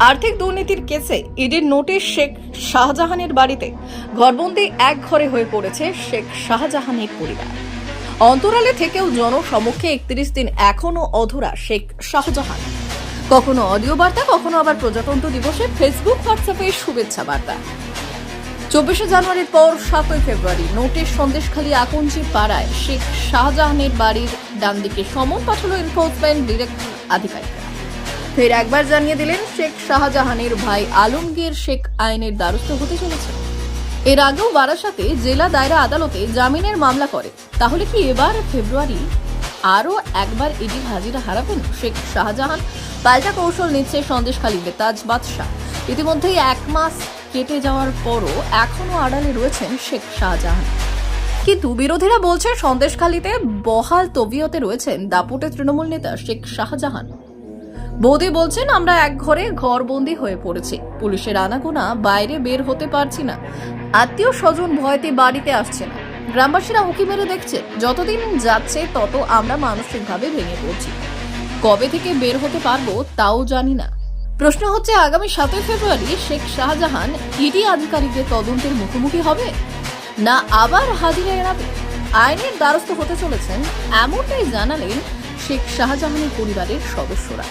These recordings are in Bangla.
আর্থিক দুর্নীতির কেসে ইডির নোটিশ শেখ শাহজাহানের বাড়িতে ঘরবন্দি এক ঘরে হয়ে পড়েছে শেখ শাহজাহানের পরিবার। অন্তরালে থেকেও জনসমক্ষে 31 দিন এখনো অধরা শেখ শাহজাহান। কখনো অডিও বার্তা, কখনো আবার প্রজাতন্ত্র দিবসে ফেসবুক হোয়াটসঅ্যাপে শুভেচ্ছা বার্তা। 24শে জানুয়ারির পর 7ই ফেব্রুয়ারি নোটিশ সন্দেশখালী আকঞ্জি পাড়ায় শেখ শাহজাহানের বাড়ির ডান দিকে সমন পাঠালো এনফোর্সমেন্ট ডিরেক্টর আধিকারিকরা। ফের একবার জানিয়ে দিলেন শেখ শাহজাহানের ভাই আলমগীর শেখ আইনের দ্বারস্থ হতে চলেছে। এর আগেও বারাসাতে জেলা দায়রা আদালতে জামিনের মামলা করে। তাহলে কি এবার ফেব্রুয়ারি আরও একবার ইডির হাজিরা হারাবেন শেখ শাহজাহান? পাল্টা কৌশল নিচ্ছে সন্দেশখালী বেতাজ বাদশাহ। ইতিমধ্যেই 1 মাস কেটে যাওয়ার পরও এখনো আড়ালে রয়েছেন শেখ শাহজাহান। কিন্তু বিরোধীরা বলছে সন্দেশখালীতে বহাল তবিয়তে রয়েছেন দাপুটে তৃণমূল নেতা শেখ শাহজাহান। বৌদি বলছেন, আমরা এক ঘরে ঘরবন্দি হয়ে পড়েছি, পুলিশের আনাগোনা, বাইরে বের হতে পারছি না, আত্মীয় স্বজন ভয়তে বাড়িতে আসছে না, গ্রামবাসীরা উঁকি মেরে দেখছে। যতদিন যাচ্ছে তত আমরা মানসিকভাবে ভেঙে পড়ছি, কবে থেকে বের হতে পারবো তাও জানি না। প্রশ্ন হচ্ছে, আগামী 7ই ফেব্রুয়ারি শেখ শাহজাহান ইডি আধিকারিকদের তদন্তের মুখোমুখি হবে, না আবার হাজিরা এড়াবে? আইনের দ্বারস্থ হতে চলেছেন এমনটাই জানালেন শেখ শাহজাহানের পরিবারের সদস্যরা।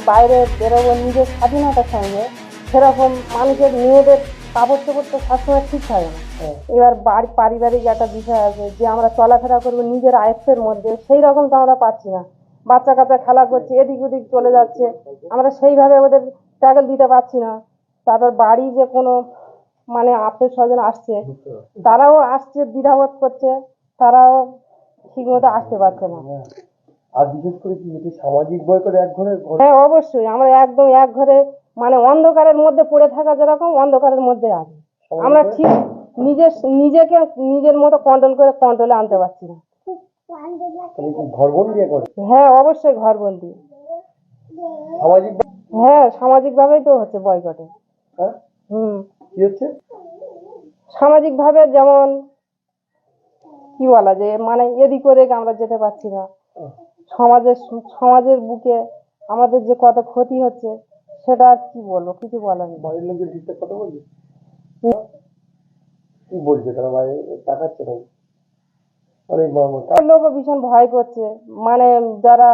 বাইরে বেরোবো নিজের স্বাধীনতার সঙ্গে, সেরকম মানুষের মেয়েদের কাপড় চোপড় তো সবসময় ঠিক থাকে না। এবার বাড়ি পারিবারিক একটা বিষয় আছে যে আমরা চলাফেরা করবো নিজের আয়ত্তের মধ্যে, সেই রকম তো আমরা পাচ্ছি না। বাচ্চা কাচ্চা খেলা করছে, এদিক ওদিক চলে যাচ্ছে, আমরা সেইভাবে ওদের ট্যাগল দিতে পারছি না। তারপর বাড়ি যে কোনো মানে আত্মীয় স্বজন আসছে, তারাও আসছে, দ্বিধাবোধ করছে, তারাও ঠিকমতো আসতে পারছে না। আর বিশেষ করে কি এটি সামাজিক বয়কট এক ঘরে? হ্যাঁ, অবশ্যই আমরা একদম এক ঘরে মানে অন্ধকারের মধ্যে পড়ে থাকা যেরকম অন্ধকারের মধ্যে আছি আমরা, ঠিক নিজেকে নিজের মতো কন্ট্রোলে আনতে পারছি না। ঘরবন্দি এখন? হ্যাঁ, অবশ্যই ঘরবন্দি। সামাজিক? হ্যাঁ, সামাজিক ভাবেই তো হচ্ছে বয়কটে। কি হচ্ছে সামাজিক ভাবে? যেমন কি বলা যায়, মানে এদিক ওদিক আমরা যেতে পারছি না। সমাজের বুকে আমাদের যে কত ক্ষতি হচ্ছে সেটা আর কি বলবো, কিছু বলার নেই। বাড়ির লোকের ঠিকঠাক কথা বলছে? কি বলছে তারা? বাইরে তাকাচ্ছে না? অনেক লোকও ভীষণ ভয় করছে, মানে যারা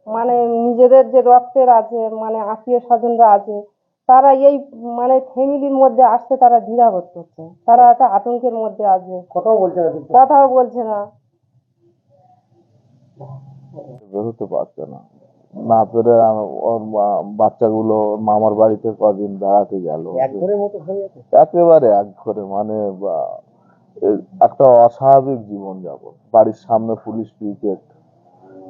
মানে নিজেদের যে রক্তের আছে, মানে আত্মীয় স্বজনরা আছে, তারা এই মানে ফ্যামিলির মধ্যে আসতে তারা দ্বিধাবোধ করছে, তারা একটা আতঙ্কের মধ্যে আছে, কথাও বলছে না। বেরোতে পারছে না, না পেরে ওর বাচ্চাগুলো মামার বাড়িতে কদিন বেড়াতে গেল। একেবারে এক ঘরে, মানে একটা অস্বাভাবিক জীবন যাপন। বাড়ির সামনে পুলিশ পিকেট,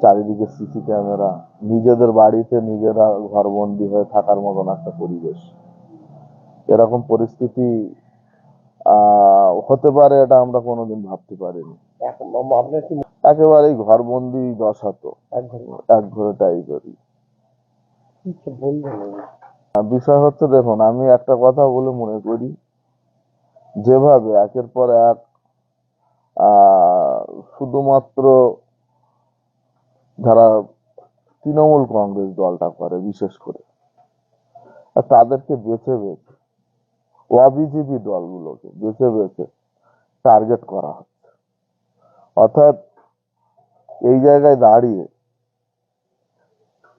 চারিদিকে সিসি ক্যামেরা, নিজেদের বাড়িতে নিজেরা ঘরবন্দি হয়ে থাকার মতন একটা পরিবেশ। এরকম পরিস্থিতি হতে পারে এটা আমরা কোনোদিন ভাবতে পারিনি। একেবারেই ঘরবন্দি দশা, তো এক ঘরে টাইপেরই বিষয় হচ্ছে। দেখুন, আমি একটা কথা বলে মনে করি, যেভাবে একের পর এক শুধুমাত্র যারা তৃণমূল কংগ্রেস দলটা করে, বিশেষ করে তাদেরকে বেছে বেছে, অবিজেপি দলগুলোকে বেছে বেছে টার্গেট করা হচ্ছে। অর্থাৎ এই জায়গায় দাঁড়িয়ে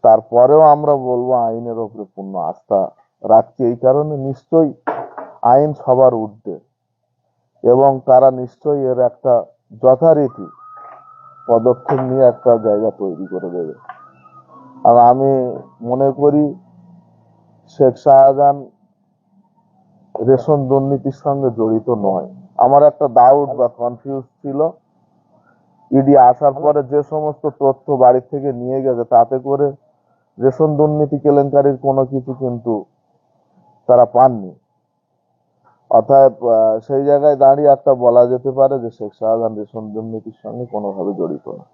তারপরেও আমরা বলবো আইনের ওপরে পূর্ণ আস্থা রাখছি। এই কারণে নিশ্চয়ই আইন সবার ঊর্ধ্বে, এবং তারা নিশ্চয়ই এর একটা যথারীতি পদক্ষেপ নিয়ে একটা জায়গা তৈরি করে দেবে। আর আমি মনে করি শেখ শাহজাহান রেশন দুর্নীতির সঙ্গে জড়িত নয়। আমার একটা ডাউট বা কনফিউজ ছিল, ইডি আসার পরে যে সমস্ত তথ্য বাড়ি থেকে নিয়ে গেছে তাতে করে রেশন দুর্নীতি কেলেঙ্কারির কোনো কিছু কিন্তু তারা পাননি। অর্থাৎ সেই জায়গায় দাঁড়িয়ে একটা বলা যেতে পারে যে শেখ শাহজাহান রেশন দুর্নীতির সঙ্গে কোনোভাবে জড়িত না।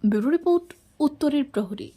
ব্যুরো রিপোর্ট, উত্তরের প্রহরী।